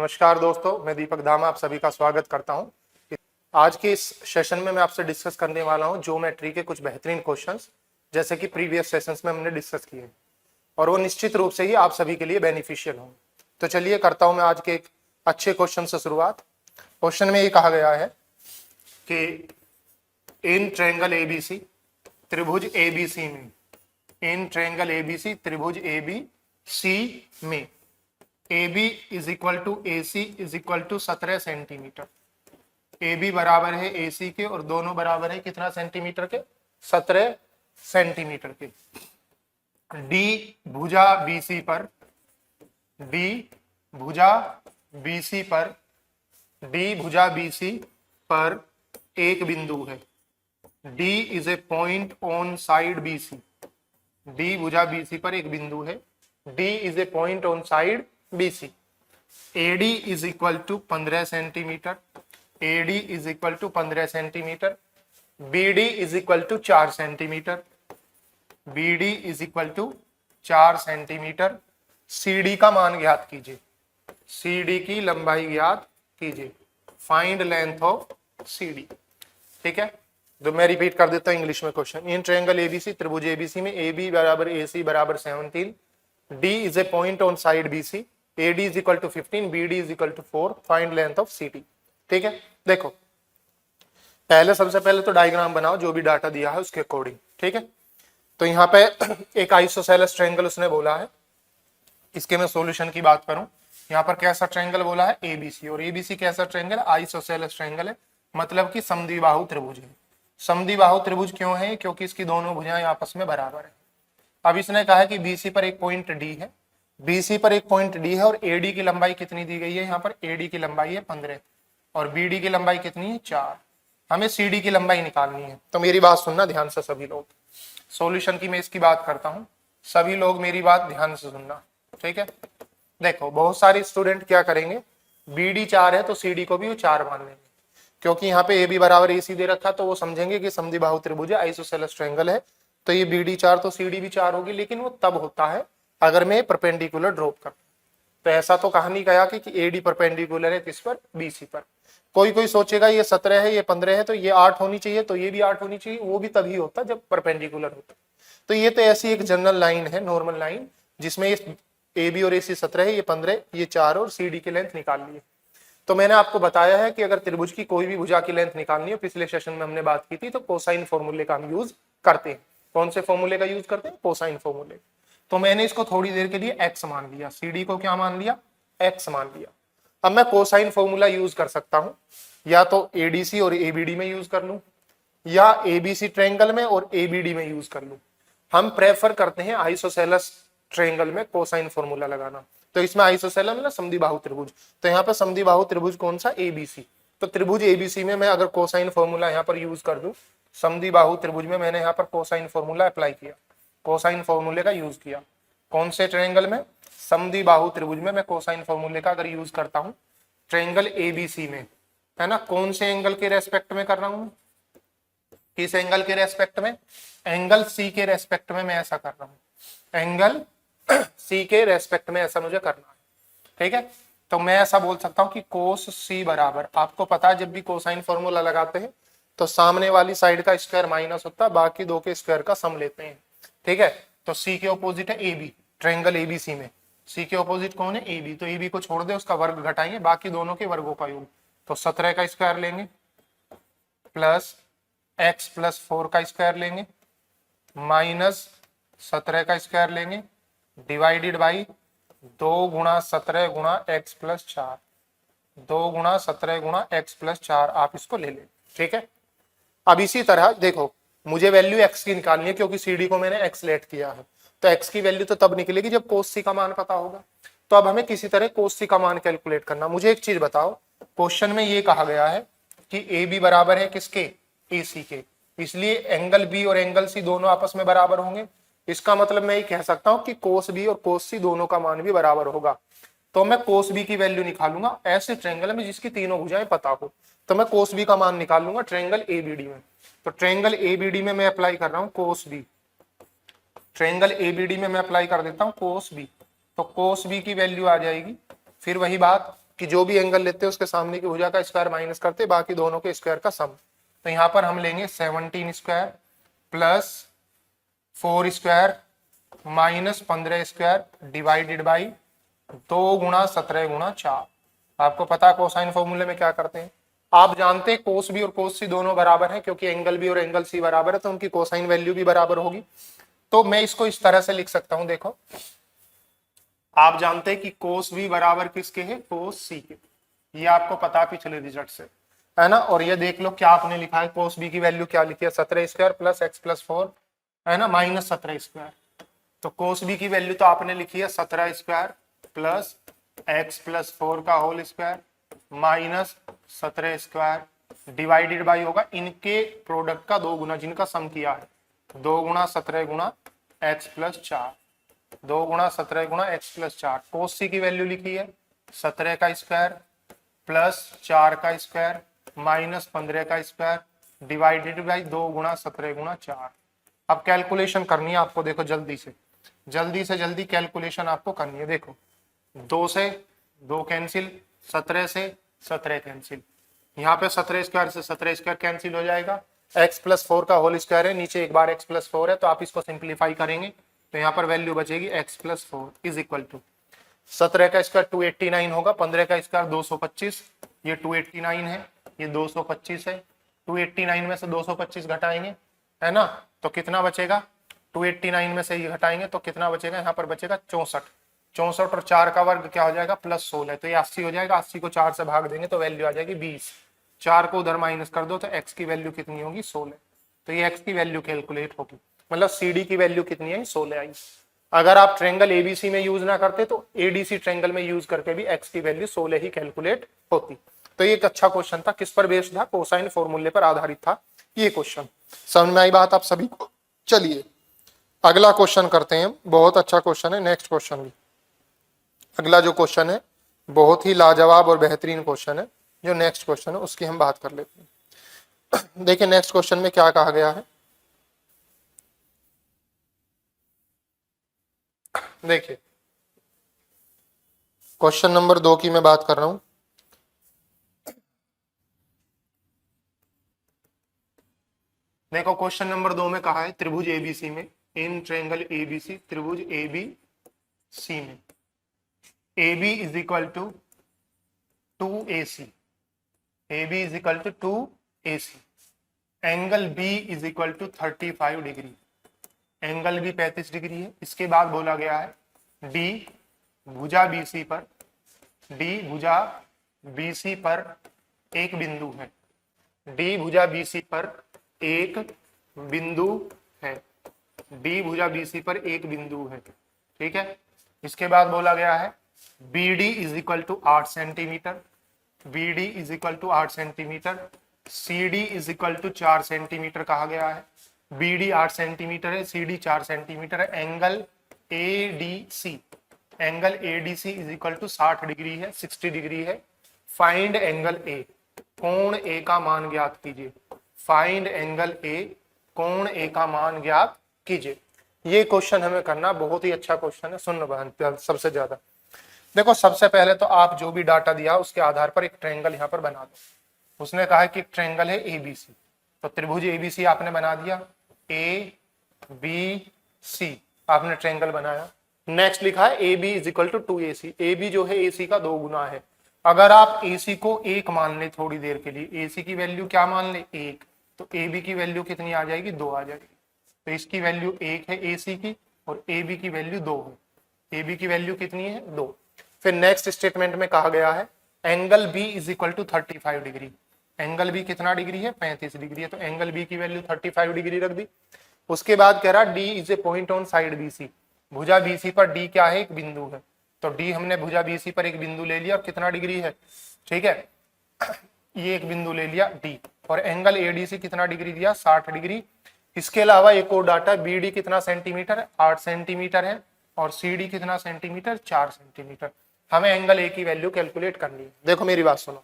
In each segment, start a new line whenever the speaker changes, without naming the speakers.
नमस्कार दोस्तों, मैं दीपक धामा आप सभी का स्वागत करता हूं। आज के इस सेशन में मैं आपसे डिस्कस करने वाला हूं ज्योमेट्री के कुछ बेहतरीन क्वेश्चंस, जैसे कि प्रीवियस सेशंस में हमने डिस्कस किए, और वो निश्चित रूप से ही आप सभी के लिए बेनिफिशियल होंगे। तो चलिए करता हूं मैं आज के एक अच्छे क्वेश्चन से शुरुआत। क्वेश्चन में ये कहा गया है कि इन ट्रायंगल एबीसी त्रिभुज एबीसी में, इन ट्रायंगल एबीसी त्रिभुज एबीसी में AB is equal to AC is equal to 17 centimetre. AB बराबर है AC के और दोनों बराबर है कितना सेंटीमीटर के? 17 सेंटीमीटर के। D भुजा BC पर, D भुजा BC पर, D भुजा BC पर एक बिंदु है। D is a point on side BC। D भुजा BC पर एक बिंदु है। D is a point on side BC। AD is equal to 15 centimetre. AD is equal to 15 centimetre. BD is equal to 4 centimetre. BD is equal to 4 centimetre. CD का मान ज्ञात कीजिए। CD की लंबाई ज्ञात कीजिए। Find length of CD। ठीक है, तो मैं रिपीट कर देता हूं इंग्लिश में क्वेश्चन। इन ट्रायंगल एबीसी त्रिभुज एबीसी में AB बराबर AC बराबर 17, D is a point on side BC, AD is equal to 15, BD is equal to 4, find length of CD। ठीक है, देखो सबसे पहले तो डायग्राम बनाओ जो भी डाटा दिया है उसके अकॉर्डिंग। ठीक है, तो यहाँ पे एक आइसोसेलेस ट्रायंगल उसने बोला है। इसके मैं सॉल्यूशन की बात करूं, यहाँ पर कैसा ट्रायंगल बोला है? ABC, और ABC कैसा ट्रायंगल? आइसोसेलेस ट्रायंगल है, मतलब कि समद्विबाहु त्रिभुज है। समद्विबाहु त्रिभुज क्यों है? क्योंकि इसकी दोनों भुजाएं आपस में बराबर है। अब इसने कहा है कि BC पर एक पॉइंट D है, BC पर एक पॉइंट D है, और AD की लंबाई कितनी दी गई है? यहाँ पर AD की लंबाई है 15 और BD की लंबाई कितनी है? 4। हमें CD की लंबाई निकालनी है। तो मेरी बात सुनना ध्यान से सभी लोग, सॉल्यूशन की मैं इसकी बात करता हूँ, सभी लोग मेरी बात ध्यान से सुनना। ठीक है, देखो बहुत सारे स्टूडेंट क्या करेंगे, BD 4 है तो CD को भी वो 4 मान लेंगे, क्योंकि यहाँ पे AB बराबर AC दे रखा, तो वो समझेंगे कि समद्विबाहु त्रिभुज है, आइसोसेलेस ट्रायंगल है, तो ये BD 4 तो CD भी 4 होगी। लेकिन वो तब होता है अगर मैं परपेंडिकुलर ड्रॉप कर, तो ऐसा तो कहा नहीं गया कि AD परपेंडिकुलर है किस पर? BC पर। कोई सोचेगा ये 17 है, ये 15 है, तो ये 8 होनी चाहिए, तो ये भी 8 होनी चाहिए। वो भी तभी होता जब परपेंडिकुलर होता। तो ये तो ऐसी एक जनरल लाइन है, नॉर्मल लाइन, जिसमें ये AB और AC 17 है, ये 15, ये 4 और CD की लेंथ निकाल ली है। तो मैंने आपको बताया है कि अगर त्रिभुज की कोई भी भुजा की लेंथ निकालनी हो, पिछले सेशन में हमने बात की थी, तो कोसाइन फॉर्मूले का हम यूज करते हैं। कौन से फॉर्मूले का यूज करते हैं? कोसाइन फॉर्मूले। तो मैंने इसको थोड़ी देर के लिए x मान लिया, CD को क्या मान लिया? x मान लिया। अब मैं कोसाइन फॉर्मूला यूज कर सकता हूं, या तो ADC और ABD में यूज कर लूं, या ABC ट्रायंगल में और ABD में यूज कर लूं। हम प्रेफर करते हैं आइसोसेलेस ट्रायंगल में कोसाइन फॉर्मूला लगाना। तो इसमें आइसोसेलेस ना समद्विबाहु त्रिभुज, तो यहाँ पे समद्विबाहु त्रिभुज कौन सा? ABC। तो त्रिभुज ABC में मैं अगर कोसाइन फॉर्मूला यहाँ पर यूज कर दूं, समद्विबाहु त्रिभुज में मैंने यहाँ पर कोसाइन फॉर्मूला अप्लाई किया, कोसाइन फॉर्मूले का यूज किया। कौन से ट्रायंगल में? समद्विबाहु त्रिभुज में मैं कोसाइन फॉर्मूले का अगर यूज करता हूं ट्रायंगल ABC में, है ना, कौन से एंगल के रेस्पेक्ट में कर रहा हूं? किस एंगल के रेस्पेक्ट में? एंगल C के रेस्पेक्ट में मैं ऐसा कर रहा हूं, एंगल C के रेस्पेक्ट में ऐसा मुझे करना है। ठीक है, तो मैं ऐसा बोल सकता हूं कि कोस C बराबर, आपको पता है जब भी कोसाइन फॉर्मूला लगाते हैं तो सामने वाली साइड का स्क्वायर माइनस होता है, बाकी दो के स्क्वायर का सम लेते हैं। ठीक है, तो C के ऑपोजिट है AB, ट्रायंगल ABC में C के ऑपोजिट कौन है? AB। तो AB को छोड़ दे, उसका वर्ग घटाएंगे, बाकी दोनों के वर्गों का योग, तो 17 का स्क्वायर लेंगे प्लस x प्लस 4 का स्क्वायर लेंगे माइनस 17 का स्क्वायर लेंगे डिवाइडेड बाई 2 गुणा 17 गुणा x प्लस 4, 2 गुणा 17 गुणा x प्लस 4, आप इसको ले लें। ठीक है, अब इसी तरह देखो मुझे वैल्यू x की निकालनी है, क्योंकि CD को मैंने x लेट किया है, तो x की वैल्यू तो तब निकलेगी जब कोस C का मान पता होगा। तो अब हमें किसी तरह कोस C का मान कैलकुलेट करना। मुझे एक चीज बताओ, क्वेश्चन में ये कहा गया है कि AB बराबर है किसके? AC के, इसलिए एंगल B और एंगल C दोनों आपस में बराबर होंगे। इसका मतलब मैं ये कह सकता हूं कि कोस B और कोस C दोनों का मान भी बराबर होगा। तो मैं कोस B की वैल्यू निकालूंगा ऐसे ट्रायंगल में जिसकी तीनों भुजाएं पता हो, तो मैं कोस B का मान निकाल लूंगा ट्रायंगल ABD में। तो ट्रायंगल ABD में मैं अप्लाई कर रहा हूं कोस B, ट्रायंगल ABD में मैं अप्लाई कर देता हूं कोस B, तो कोस B की वैल्यू आ जाएगी, फिर वही बात कि जो भी एंगल लेते हैं उसके सामने की भुजा का स्क्वायर माइनस करते, बाकी दोनों के स्क्वायर का सम। तो यहाँ पर हम लेंगे 17 square plus 4 square minus 15 square divided by 2 गुणा 17 गुणा 4। आपको पता है कोसाइन फॉर्मूले में क्या करते हैं, आप जानते हैं कोस बी और कोस सी दोनों बराबर हैं, क्योंकि एंगल बी और एंगल सी बराबर है तो उनकी कोसाइन वैल्यू भी बराबर होगी। तो मैं इसको इस तरह से लिख सकता हूं, देखो आप जानते हैं कि कोस बी बराबर किसके है, कोस सी के, ये आपको पता है पिछले रिजल्ट से, है ना। और ये देख लो क्या आपने लिखा है, कोस बी की वैल्यू क्या लिखी है, 17 स्क्वायर प्लस एक्स प्लस 4, है ना, माइनस 17 स्क्वायर। तो कोस बी की वैल्यू तो आपने लिखी है 17 स्क्वायर प्लस एक्स प्लस 4 का whole square minus 17 square divided by होगा इनके प्रोडक्ट का 2 गुना, जिनका सम किया है, 2 गुणा 17 गुणा एक्स प्लस 4, 2 गुणा 17 गुणा एक्स प्लस 4। कोस सी की वैल्यू लिखी है 17 का स्क्वायर प्लस 4 का स्क्वायर माइनस 15 का स्क्वायर डिवाइडेड बाई 2 गुणा 17 गुणा 4। अब कैलकुलेशन करनी है आपको, देखो जल्दी से जल्दी कैलकुलेशन आपको करनी है। देखो 2 से 2 कैंसिल, 17 से 17 कैंसिल, यहाँ पे 17 स्क्वायर से 17 स्क्वायर कैंसिल हो जाएगा, x प्लस 4 का होल स्क्वायर है, नीचे एक बार x प्लस 4 है, तो आप इसको सिंप्लीफाई करेंगे तो यहाँ पर वैल्यू बचेगी x plus 4 is equal to 17 का स्क्वायर 289 होगा, 15 का स्क्वायर 225, ये 289 है, ये 225 है, 289 में से 225 घटाएंगे, है ना, तो कितना बचेगा, 289 में से ये घटाएंगे तो कितना बचेगा, यहाँ पर बचेगा 64, 64 और 4 का वर्ग क्या हो जाएगा प्लस 16, तो ये 80 हो जाएगा, 80 को 4 से भाग देंगे तो वैल्यू आ जाएगी 20, 4 को उधर माइनस कर दो तो x की वैल्यू कितनी होगी 16, तो ये x की वैल्यू कैलकुलेट होगी, मतलब CD की वैल्यू कितनी है 16 आई। अगर आप ट्रायंगल ABC में यूज ना करते तो ADC ट्रायंगल में यूज करके भी x की वैल्यू 16 ही कैलकुलेट होती। तो ये एक अच्छा क्वेश्चन था, किस पर बेस्ड था, कोसाइन फॉर्मूले पर आधारित था ये क्वेश्चन। समझ में आई बात आप सभी को। चलिए अगला क्वेश्चन करते हैं, बहुत अच्छा क्वेश्चन है, नेक्स्ट क्वेश्चन भी। अगला जो क्वेश्चन है बहुत ही लाजवाब और बेहतरीन क्वेश्चन है, जो नेक्स्ट क्वेश्चन है उसकी हम बात कर लेते हैं। देखिए नेक्स्ट क्वेश्चन में क्या कहा गया है, देखिए क्वेश्चन नंबर 2 की मैं बात कर रहा हूं। देखो क्वेश्चन नंबर 2 में कहा है त्रिभुज ABC में, इन ट्रायंगल ABC, त्रिभुज ABC में AB is equal to 2AC, AB is equal to 2AC, angle B is equal to 35 degree, angle B 35 degree है। इसके बाद बोला गया है D भुजा BC पर, D भुजा BC पर एक बिंदु है, D भुजा BC पर एक बिंदु है, D भुजा BC पर एक बिंदु है, ठीक है। इसके बाद बोला गया है BD is equal to 8 centimetre, BD is equal to 8 centimetre, CD is equal to 4 centimetre कहा गया है, BD 8 सेंटीमीटर है, CD 4 सेंटीमीटर है, angle ADC, angle ADC is equal to 60 degree है, 60 डिग्री है। फाइंड एंगल A, कोण A का मान ज्ञात कीजिए, फाइंड एंगल A, कोण A का मान ज्ञात कीजिए। ये क्वेश्चन हमें करना, बहुत ही अच्छा क्वेश्चन है, सुन बहन सबसे ज्यादा। देखो सबसे पहले तो आप जो भी डाटा दिया उसके आधार पर एक ट्रायंगल यहाँ पर बना दो। उसने कहा कि ट्रायंगल है ABC, तो त्रिभुज ABC आपने बना दिया, ABC आपने ट्रायंगल बनाया। नेक्स्ट लिखा है AB is equal to 2AC, AB जो है AC का 2 गुना है। अगर आप AC को 1 मान ले थोड़ी देर के लिए, AC की वैल्यू क्या मान ले 1, तो AB की वैल्यू कितनी आ जाएगी 2 आ जाएगी, तो इसकी वैल्यू 1 है AC की और AB की वैल्यू 2 है, AB की वैल्यू कितनी है 2। फिर नेक्स्ट स्टेटमेंट में कहा गया है angle B is equal to 35 degree, angle B कितना डिग्री है 35 डिग्री है, तो एंगल B की वैल्यू 35 डिग्री रख दी। उसके बाद कह रहा D is a point on side BC, भुजा BC पर D क्या है एक बिंदु है, तो D हमने भुजा BC पर एक बिंदु ले लिया और कितना डिग्री है, ठीक है, ये एक बिंदु ले लिया D, और एंगल ADC कितना डिग्री दिया 60 डिग्री। इसके अलावा एक और डाटा BD कितना सेंटीमीटर है 8 सेंटीमीटर है, और CD कितना सेंटीमीटर 4 सेंटीमीटर। हमें एंगल A की वैल्यू कैलकुलेट करनी है। देखो मेरी बात सुनो,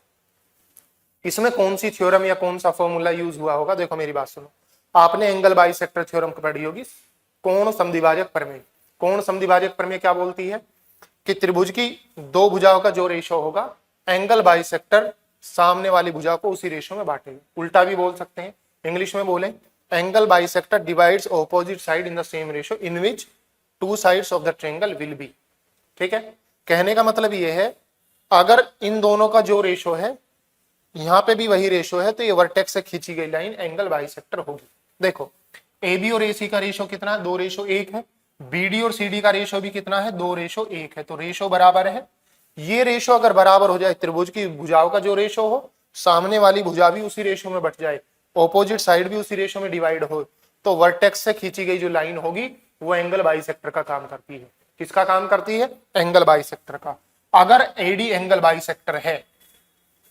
इसमें कौन सी थ्योरम या कौन सा फॉर्मूला यूज हुआ होगा, देखो मेरी बात सुनो, आपने एंगल बाइसेक्टर थ्योरम पढ़ी होगी, कोण समद्विभाजक प्रमेय। कोण समद्विभाजक प्रमेय क्या बोलती है कि त्रिभुज की 2 भुजाओं का जो रेशो होगा एंगल बाइसेक्टर सामने वाली भुजा को उसी रेशो में बांटेगा। उल्टा भी बोल सकते हैं, इंग्लिश में बोले angle bisector divides opposite side in the same ratio in which two sides of the triangle will be. ठीक है, कहने का मतलब ये है अगर इन दोनों का जो रेशो है यहां पे भी वही रेशो है तो ये वर्टेक्स से खींची गई लाइन एंगल बाइसेक्टर होगी। देखो ए बी और ए सी का रेशो कितना है, 2:1 है। बी डी और सी डी का रेशो भी कितना है, 2:1 है। तो रेशो बराबर है। ये रेशो अगर बराबर हो जाए, त्रिभुज की भुजाओं का जो रेशो हो, सामने वाली भुजा भी उसी रेशो में बट जाए, ऑपोजिट साइड भी उसी रेशो में डिवाइड हो, तो वर्टेक्स से खींची गई जो लाइन होगी वो एंगल बाइसेक्टर का काम करती है। किसका काम करती है, एंगल बाइसेक्टर का। अगर एडी एंगल बाइसेक्टर है,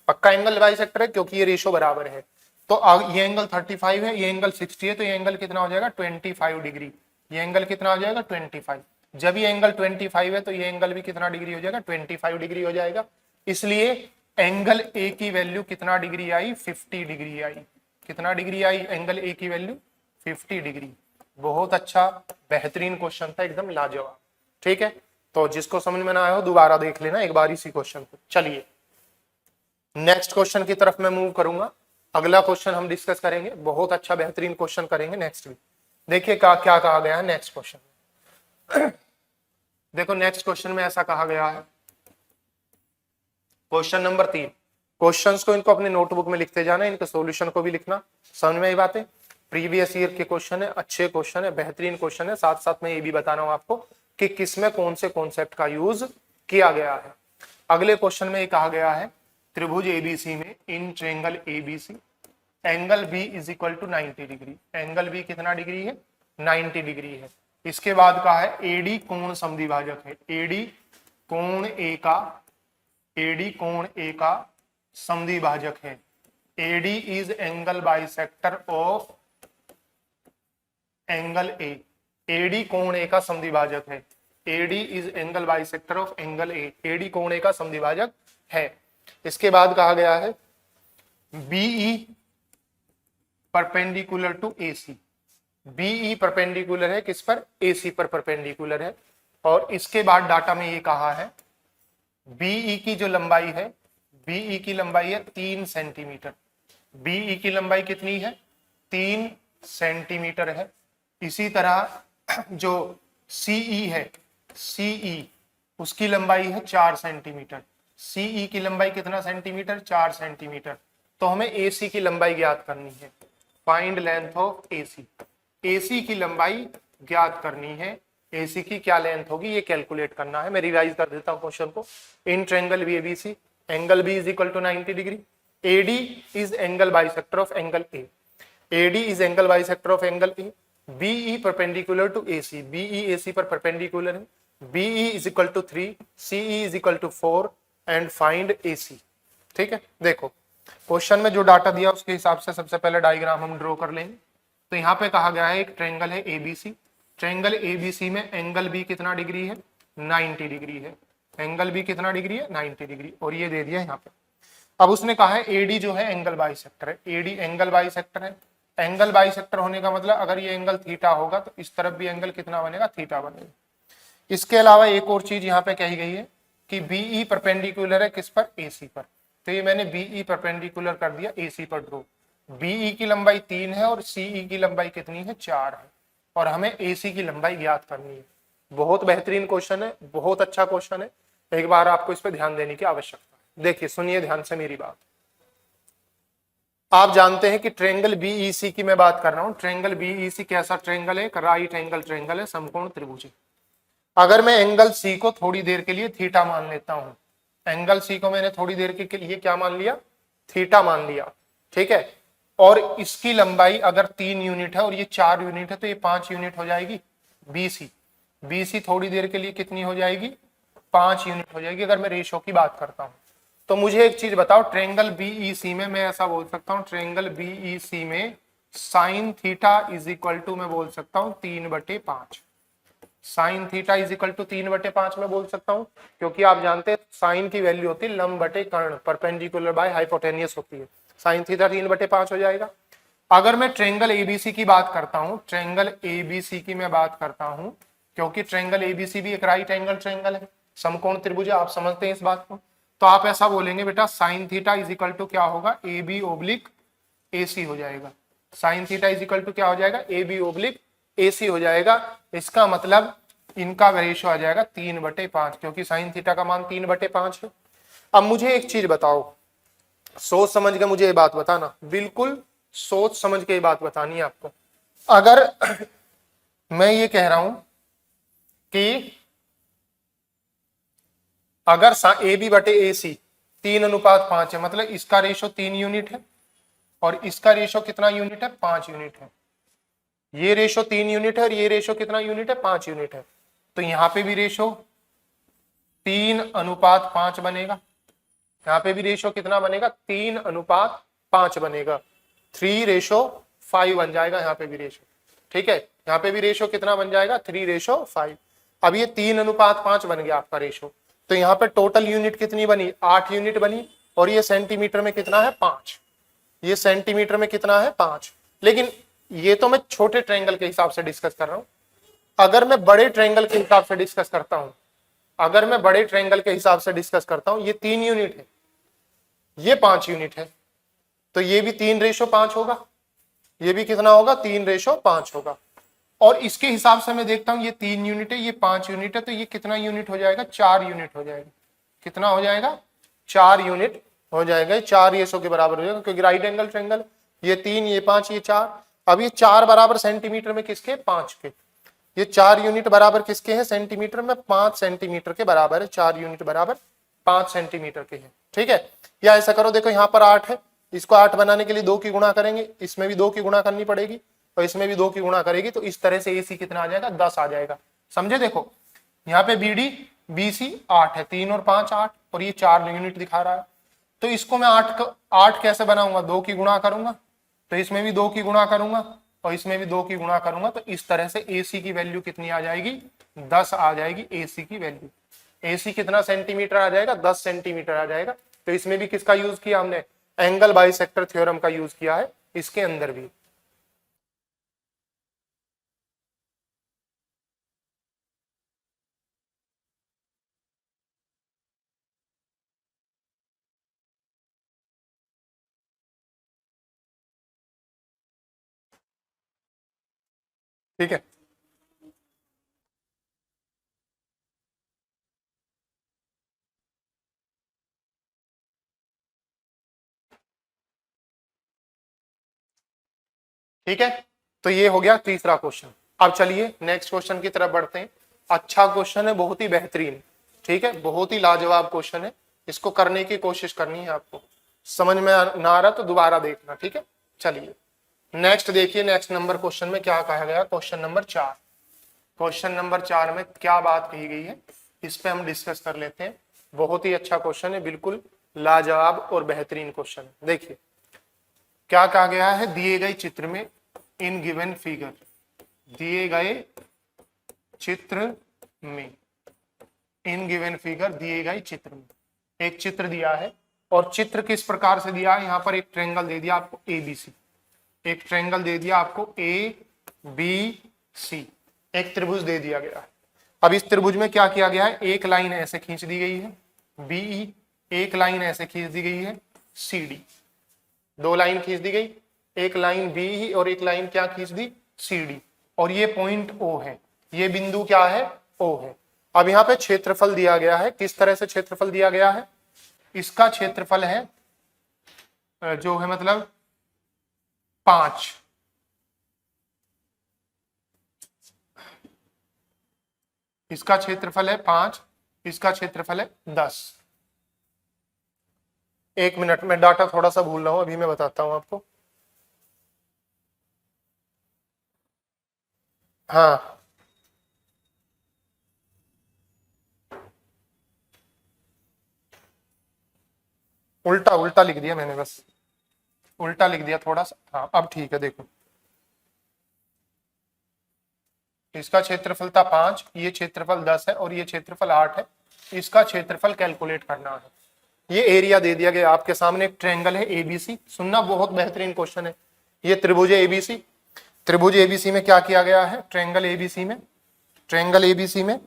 पक्का एंगल बाइसेक्टर है क्योंकि ये रेशो बराबर है, तो ये एंगल 35 है, ये एंगल 60 है, तो ये एंगल कितना हो जाएगा 25 डिग्री। ये एंगल कितना हो जाएगा 25। जब ये एंगल 25 है तो ये एंगल भी कितना डिग्री हो जाएगा 25 डिग्री हो जाएगा। इसलिए एंगल ए की वैल्यू कितना डिग्री आई, 50 डिग्री आई। कितना डिग्री आई एंगल ए की वैल्यू, 50 डिग्री। बहुत अच्छा बेहतरीन क्वेश्चन था, एकदम लाजवाब। ठीक है, तो जिसको समझ में ना आया हो दोबारा देख लेना एक बार इसी क्वेश्चन को। चलिए नेक्स्ट क्वेश्चन की तरफ मैं मूव करूंगा। अगला क्वेश्चन हम डिस्कस करेंगे, बहुत अच्छा बेहतरीन क्वेश्चन करेंगे नेक्स्ट वीक। देखिए क्या कहा गया है नेक्स्ट क्वेश्चन। देखो नेक्स्ट क्वेश्चन में ऐसा कहा गया है, क्वेश्चन नंबर 3। क्वेश्चंस को इनको अपने नोटबुक में लिखते जाना, इनके सॉल्यूशन को भी लिखना। समझ में आई बातें? प्रीवियस ईयर के क्वेश्चन है, अच्छे क्वेश्चन है, बेहतरीन क्वेश्चन है। साथ साथ में ये भी बता रहा हूं आपको कि किसमें कौन से कॉन्सेप्ट का यूज किया गया है। अगले क्वेश्चन में ये कहा गया है त्रिभुज एबीसी में in triangle ABC angle B is equal to 90 degree. Angle B कितना डिग्री है, 90 डिग्री है। इसके बाद कहा है एडी कोण समद्विभाजक है। एडी कोण ए का समद्विभाजक है। AD is angle bisector of angle A. AD कोण ए का समद्विभाजक है। AD is angle bisector of angle A. AD कोण ए का समद्विभाजक है। इसके बाद कहा गया है BE perpendicular to AC. BE perpendicular है किस पर, एसी पर परपेंडिकुलर है। और इसके बाद डाटा में ये कहा है बीई की जो लंबाई है, बीई की लंबाई है 3 सेंटीमीटर। बीई की लंबाई कितनी है, 3 सेंटीमीटर है। इसी तरह जो सीई है, सीई उसकी लंबाई है 4 सेंटीमीटर। सीई की लंबाई कितना सेंटीमीटर, 4 सेंटीमीटर। तो हमें एसी की लंबाई ज्ञात करनी है। Find length of AC. AC की लंबाई ज्ञात करनी है। एसी की क्या लेंथ होगी ये कैलकुलेट करना है। मैं रिवाइज कर देता हूं क्वेश्चन को। In triangle BABC angle B is equal to 90 डिग्री। AD is angle bisector of angle A. AD is angle bisector of angle A. BE perpendicular to AC. BE AC पर परपेंडिकुलर है। BE is equal to 3, CE is equal to 4 and find AC. ठीक है, देखो question में जो data दिया उसके हिसाब से सबसे पहले डायग्राम हम ड्रॉ कर लेंगे। तो यहाँ पे कहा गया है एक ट्रायंगल है एबीसी। ट्रायंगल एबीसी में एंगल बी कितना डिग्री है, 90 डिग्री है। एंगल बी कितना डिग्री है, 90 डिग्री। और ये दे दिया यहाँ पे। अब उसने कहा है एडी जो है एंगल बाइसेक्टर है। एडी एंगल बाइसेक्टर है। एंगल बाइसेक्टर होने का मतलब अगर ये एंगल थीटा होगा तो इस तरफ भी एंगल कितना बनेगा, थीटा बनेगा। इसके अलावा एक और चीज यहाँ पे कही गई है कि बीई परपेंडिकुलर है किस पर, एसी पर। तो ये मैंने बीई परपेंडिकुलर कर दिया एसी पर ड्रॉ। बीई की लंबाई 3 है और सीई की लंबाई कितनी है, 4 है। और हमें एसी की लंबाई ज्ञात करनी है। बहुत बेहतरीन क्वेश्चन है, बहुत अच्छा क्वेश्चन है। एक बार आपको इस पर ध्यान देने की आवश्यकता है। देखिए सुनिए ध्यान से मेरी बात। आप जानते हैं कि ट्रायंगल बीईसी की मैं बात कर रहा हूं। ट्रायंगल बीईसी कैसा ट्रायंगल है, एक राइट एंगल ट्रायंगल है, समकोण त्रिभुज। अगर मैं एंगल सी को थोड़ी देर के लिए थीटा मान लेता हूं, एंगल सी को मैंने थोड़ी देर के लिए क्या मान लिया, थीटा मान लिया। ठीक है, और इसकी लंबाई अगर 3 यूनिट है और ये 4 यूनिट है तो ये 5 यूनिट हो जाएगी बीसी। बीसी थोड़ी देर के लिए कितनी हो जाएगी, 5 यूनिट हो जाएगी। अगर मैं रेशो की बात करता हूं तो मुझे एक चीज बताओ, ट्रायंगल बीईसी में मैं ऐसा बोल सकता हूं, ट्रायंगल बीईसी में sine theta is equal to मैं बोल सकता हूं 3/5। Sine theta is equal to 3/5 में बोल सकता हूं, क्योंकि आप जानते हैं साइन की वैल्यू होती है लंब बटे कर्ण, परपेंडिकुलर बाय हाइपोटेनियस होती है। साइन थीटा 3/5 हो जाएगा। अगर मैं ट्रायंगल एबीसी की बात करता हूं, ट्रायंगल एबीसी की मैं बात करता हूं, क्योंकि ट्रायंगल एबीसी भी एक राइट एंगल ट्रायंगल है, समकोण त्रिभुज, आप समझते हैं इस बात को। तो आप ऐसा बोलेंगे बेटा sine theta is equal to क्या होगा, A B oblique A C हो जाएगा। Sine theta is equal to क्या हो जाएगा, ए बी ओब्लिक ए सी हो जाएगा। इसका मतलब इनका रेशियो आ जाएगा 3/5, क्योंकि साइन थीटा का मान 3/5 है। अब मुझे एक चीज बताओ, सोच समझ के मुझे ये बात बताना, बिल्कुल सोच समझ के ये बात बतानी है आपको। अगर मैं ये कह रहा हूं कि अगर ए बी बटे ए सी 3:5 है, मतलब इसका रेशो 3 यूनिट है और इसका रेशो कितना यूनिट है, 5 यूनिट है। ये रेशो 3 यूनिट है और ये रेशो कितना यूनिट है, 5 यूनिट है। तो यहां पे भी रेशो 3:5 बनेगा। यहाँ पे भी रेशो कितना बनेगा, 3:5 बनेगा। 3:5 बन जाएगा यहाँ पे भी रेशो। ठीक है, यहाँ पे भी रेशो कितना बन जाएगा, 3:5। अब ये 3:5 बन गया आपका रेशो। तो यहाँ पे टोटल यूनिट कितनी बनी, 8 यूनिट बनी। और ये सेंटीमीटर में कितना है, 5। ये सेंटीमीटर में कितना है, 5। लेकिन ये तो मैं छोटे ट्रायंगल के हिसाब से डिस्कस कर रहा हूं। अगर मैं बड़े ट्रायंगल के हिसाब से डिस्कस करता हूं, अगर मैं बड़े ट्रायंगल के हिसाब से डिस्कस करता हूं, ये 3 यूनिट है, ये 5 यूनिट है, तो ये भी 3:5 होगा। ये भी कितना होगा, 3:5 होगा। और इसके हिसाब से मैं देखता हूं, ये 3 यूनिट है, ये 5 यूनिट है, तो ये कितना यूनिट हो जाएगा, 4 यूनिट हो जाएगा। कितना हो जाएगा, 4 यूनिट हो जाएगा। 4 रेशो के बराबर हो जाएगा, क्योंकि राइट एंगल ट्रायंगल, ये 3, ये 5, ये 4। अब ये 4 बराबर सेंटीमीटर में किसके, 5 के। ये 4 यूनिट बराबर किसके हैं, सेंटीमीटर में, 5 सेंटीमीटर के बराबर है। 4 यूनिट बराबर 5 सेंटीमीटर के हैं। ठीक है, या ऐसा करो, देखो यहाँ पर 8 है, इसको 8 बनाने के लिए 2 की गुणा करेंगे, इसमें भी 2 की गुणा करनी पड़ेगी और इसमें भी 2 की गुणा करेगी। तो इस तरह से एसी कितना आ जाएगा, 10 आ जाएगा। समझे, देखो यहाँ पे बीडी बीसी 8 है, 3 और 5 8, और ये 4 यूनिट दिखा रहा है। तो इसको मैं 8 कैसे बनाऊंगा, 2 की गुणा करूंगा, तो इसमें भी 2 की गुणा करूंगा और इसमें भी 2 की गुणा करूंगा। तो इस तरह से एसी की वैल्यू कितनी आ जाएगी, 10 आ जाएगी एसी की वैल्यू। एसी कितना सेंटीमीटर आ जाएगा, 10 सेंटीमीटर आ जाएगा। तो इसमें भी किसका यूज किया हमने, एंगल बाइसेक्टर थ्योरम का यूज किया है इसके अंदर भी। ठीक है, ठीक है। तो ये हो गया तीसरा क्वेश्चन। अब चलिए नेक्स्ट क्वेश्चन की तरफ बढ़ते हैं। अच्छा क्वेश्चन है, बहुत ही बेहतरीन। ठीक है, बहुत ही लाजवाब क्वेश्चन है। इसको करने की कोशिश करनी है आपको। समझ में ना आ रहा तो दोबारा देखना। ठीक है, चलिए नेक्स्ट देखिए। नेक्स्ट नंबर क्वेश्चन में क्या कहा गया, क्वेश्चन नंबर 4। क्वेश्चन नंबर 4 में क्या बात कही गई है, इस पे हम डिस्कस कर लेते हैं। बहुत ही अच्छा क्वेश्चन है, बिल्कुल लाजवाब और बेहतरीन क्वेश्चन है। देखिए क्या कहा गया है, दिए गए चित्र में, इन गिवन फिगर, दिए गए चित्र में, इन गिवन फिगर, दिए गए चित्र में एक चित्र दिया है। और चित्र किस प्रकार से दिया है, यहाँ पर एक ट्रायंगल दे दिया आपको एबीसी, एक ट्रायंगल दे दिया आपको ए बी सी, एक त्रिभुज दे दिया गया है। अब इस त्रिभुज में क्या किया गया है, एक लाइन ऐसे खींच दी गई है बीई, एक लाइन ऐसे खींच दी गई है सीडी, 2 लाइन खींच दी गई, एक लाइन बी और एक लाइन क्या खींच दी, सीडी। और ये पॉइंट ओ है, ये बिंदु क्या है, ओ है। अब यहाँ पे क्षेत्रफल दिया गया है। किस तरह से क्षेत्रफल दिया गया है, इसका क्षेत्रफल है जो है मतलब 5, इसका क्षेत्रफल है 5, इसका क्षेत्रफल है 10। 1 मिनट में, डाटा थोड़ा सा भूल रहा हूं, अभी मैं बताता हूं आपको। हाँ, उल्टा उल्टा लिख दिया मैंने, बस उल्टा लिख दिया थोड़ा सा। हाँ अब ठीक है, देखो इसका क्षेत्रफल था 5, ये क्षेत्रफल 10 है और ये क्षेत्रफल 8 है। इसका क्षेत्रफल कैलकुलेट करना है। ये एरिया दे दिया गया आपके सामने, एक ट्रायंगल है एबीसी। सुनना, बहुत बेहतरीन क्वेश्चन है। ये त्रिभुज है एबीसी, त्रिभुज एबीसी में क्या किया गया है, ट्रायंगल एबीसी में, ट्रायंगल एबीसी में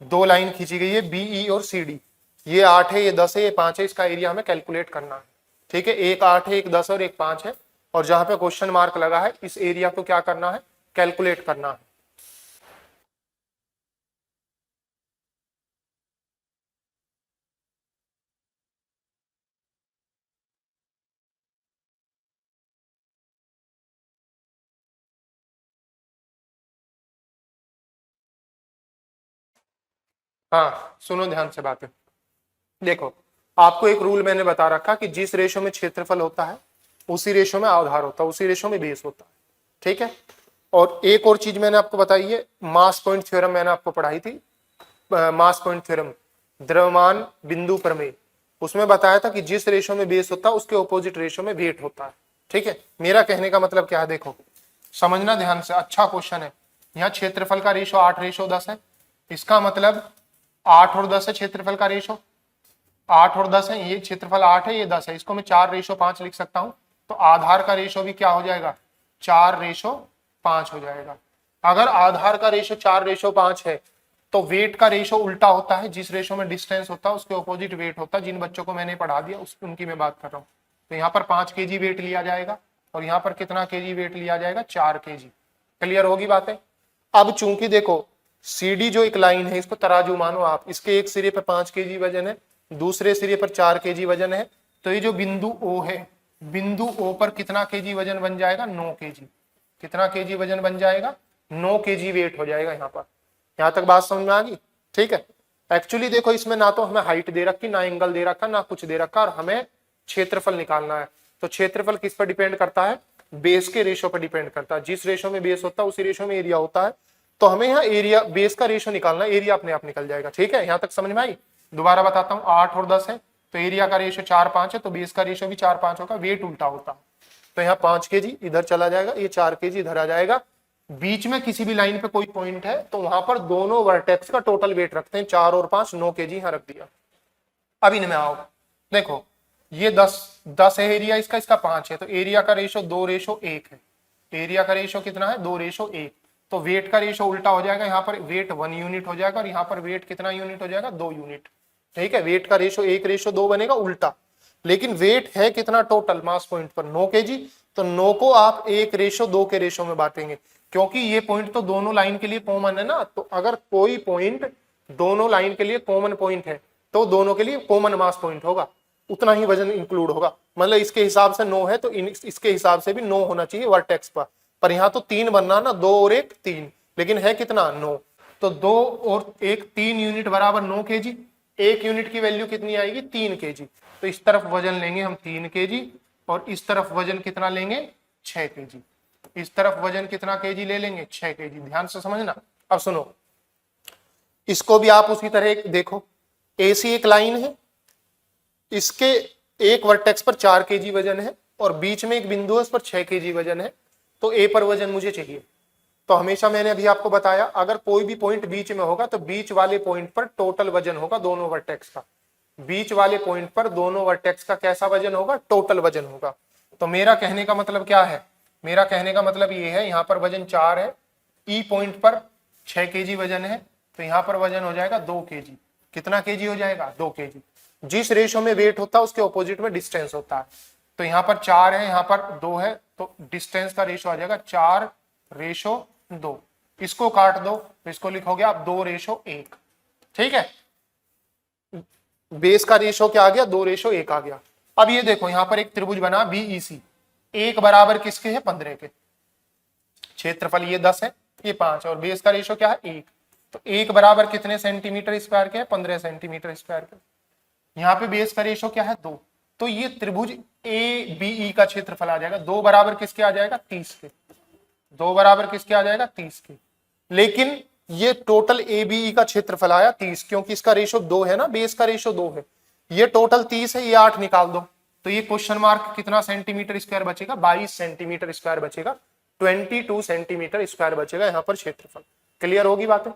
2 लाइन खींची गई है बीई और सीडी। ये 8 है, ये 10 है, ये 5 है, इसका एरिया हमें कैलकुलेट करना है। ठीक है, एक 8 है, एक 10 और एक 5 है, और जहां पे क्वेश्चन मार्क लगा है इस एरिया को क्या करना है, कैलकुलेट करना है। हाँ सुनो ध्यान से बातें। देखो, आपको एक रूल मैंने बता रखा कि जिस रेशो में क्षेत्रफल होता है उसी रेशो में आधार होता है, उसी रेशो में बेस होता है। ठीक है, और एक और चीज मैंने आपको बताई है, मास पॉइंट थ्योरम मैंने आपको पढ़ाई थी, मास पॉइंट थ्योरम, द्रव्यमान बिंदु प्रमेय। उसमें बताया था कि जिस रेशो में बेस होता है उसके ऑपोजिट रेशो में वेट होता है। ठीक है, मेरा कहने का मतलब क्या है, देखो समझना ध्यान से, अच्छा क्वेश्चन है। यहाँ क्षेत्रफल का रेशो 8:10 है, इसका मतलब 8 और 10 है क्षेत्रफल का रेशो, 8 और 10 है, ये क्षेत्रफल 8 है, ये 10 है, इसको मैं 4:5 लिख सकता हूं। तो आधार का रेशो भी क्या हो जाएगा, 4:5 हो जाएगा। अगर आधार का रेशो 4:5 है तो वेट का रेशो उल्टा होता है, जिस रेशो में डिस्टेंस होता है उसके ऑपोजिट वेट होता है। जिन बच्चों को मैंने पढ़ा दिया उनकी मैं बात कर रहा हूँ। तो यहाँ पर 5 kg वेट लिया जाएगा और यहाँ पर कितना kg वेट लिया जाएगा, 4 kg। क्लियर होगी बातें। अब चूंकि देखो सीडी जो एक लाइन है, इसको तराजू मानो आप, इसके एक सिरे पर 5 kg वजन है, दूसरे सिरे पर 4 kg वजन है, तो ये जो बिंदु ओ है, बिंदु ओ पर कितना kg वजन बन जाएगा, 9 kg। कितना kg वजन बन जाएगा, 9 kg वेट हो जाएगा यहाँ पर। यहाँ तक बात समझ में आ गई। ठीक है, एक्चुअली देखो इसमें ना तो हमें हाइट दे रखी, ना एंगल दे रखा, ना कुछ दे रखा, और हमें क्षेत्रफल निकालना है। तो क्षेत्रफल किस पर डिपेंड करता है, बेस के रेशो पर डिपेंड करता है। जिस रेशो में बेस होता है उसी रेशो में एरिया होता है। तो हमें यहाँ एरिया, बेस का रेशो निकालना है, एरिया अपने आप निकल जाएगा। ठीक है, यहाँ तक समझ में आई। दोबारा बताता हूँ, 8 और 10 है तो एरिया का रेशो 4:5 है, तो बेस का रेशो भी 4:5 होगा, वेट उल्टा होता है। तो यहाँ 5 kg इधर चला जाएगा, ये 4 kg इधर आ जाएगा। बीच में किसी भी लाइन पे कोई पॉइंट है तो वहां पर दोनों वर्टेक्स का टोटल वेट रखते हैं, 4 और 5, 9 kg यहाँ रख दिया। अब इनमें आओ, देखो ये 10 है एरिया इसका, इसका 5 है, तो एरिया का रेशो 2:1 है। एरिया का रेशो कितना है, 2:1। तो वेट का रेशो उल्टा हो जाएगा, यहाँ पर वेट 1 यूनिट हो जाएगा और यहाँ पर वेट कितना यूनिट हो जाएगा, 2 यूनिट। ठीक है, वेट का रेशो 1:2 बनेगा उल्टा, लेकिन वेट है कितना टोटल मास पॉइंट पर, 9 kg। तो 9 को आप 1:2 के रेशो में बांटेंगे, क्योंकि ये पॉइंट तो दोनों लाइन के लिए कॉमन है ना। तो अगर कोई पॉइंट दोनों लाइन के लिए कॉमन पॉइंट है तो दोनों के लिए कॉमन मास पॉइंट होगा, उतना ही वजन इंक्लूड होगा। मतलब इसके हिसाब से 9 है तो इसके हिसाब से भी 9 होना चाहिए वर्टेक्स पर यहाँ तो 3 बनना ना, 2 और 1 3, लेकिन है कितना, 9। तो 2 और 1 3 यूनिट बराबर 9 kg। 1 यूनिट की वैल्यू कितनी आएगी, 3 kg। तो इस तरफ वजन लेंगे हम 3 kg और इस तरफ वजन कितना लेंगे, 6 kg। इस तरफ वजन कितना kg ले लेंगे, 6 kg। ध्यान से समझना। अब सुनो, इसको भी आप उसी तरह देखो, ऐसी एक लाइन है, इसके एक वर्टेक्स पर 4 kg वजन है और बीच में एक बिंदु है, उस पर 6 kg वजन है। तो ए पर वजन मुझे चाहिए। तो हमेशा मैंने अभी आपको बताया, अगर कोई भी पॉइंट बीच में होगा तो बीच वाले पॉइंट पर टोटल वजन होगा दोनों वर्टेक्स का। बीच वाले पॉइंट पर दोनों वर्टेक्स का कैसा वजन होगा, टोटल वजन होगा। तो मेरा कहने का मतलब क्या है, मेरा कहने का मतलब ये है, यहाँ पर वजन 4 है, ई पॉइंट पर 6 kg वजन है, तो यहाँ पर वजन हो जाएगा 2 kg। कितना kg हो जाएगा, 2 kg। जिस रेशो में वेट होता है उसके ऑपोजिट में डिस्टेंस होता है। तो यहाँ पर 4 है, यहाँ पर 2 है, तो डिस्टेंस का रेशो आ जाएगा 4:2। इसको काट दो तो इसको लिखोगे आप 2:1। ठीक है, बेस का रेशो क्या आ गया, 2:1 आ गया। अब ये देखो यहाँ पर एक त्रिभुज बना बीईसी, एक बराबर किसके है, 15 के। क्षेत्रफल ये 10 है, ये 5 और बेस का रेशो क्या है, 1। तो 1 बराबर कितने सेंटीमीटर स्क्वायर के है, 15 सेंटीमीटर स्क्वायर के। यहाँ पे बेस का रेशो क्या है, 2। तो ये त्रिभुज ए बी ई का क्षेत्रफल आ जाएगा 2 बराबर किसके आ जाएगा, 30 के। 2 बराबर किसके आ जाएगा, 30 के। लेकिन ये टोटल ए बी ई का क्षेत्रफल आया 30, क्योंकि इसका रेशो 2 है ना, बेस का रेशो 2 है। ये टोटल 30 है, ये 8 निकाल दो तो ये क्वेश्चन मार्क कितना सेंटीमीटर स्क्वायर बचेगा, 22 सेंटीमीटर स्क्वायर बचेगा, 22 सेंटीमीटर स्क्वायर बचेगा यहाँ पर क्षेत्रफल। क्लियर होगी बातें।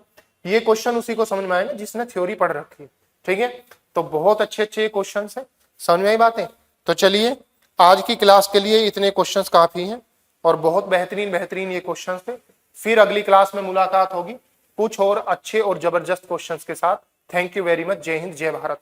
ये क्वेश्चन उसी को समझ में आएगा जिसने थ्योरी पढ़ रखी है। ठीक है, तो बहुत अच्छे अच्छे क्वेश्चन है, समझ में आई बातें। तो चलिए आज की क्लास के लिए इतने क्वेश्चंस काफी हैं और बहुत बेहतरीन बेहतरीन ये क्वेश्चंस थे। फिर अगली क्लास में मुलाकात होगी कुछ और अच्छे और जबरदस्त क्वेश्चंस के साथ। Thank you very much. जय हिंद, जय भारत।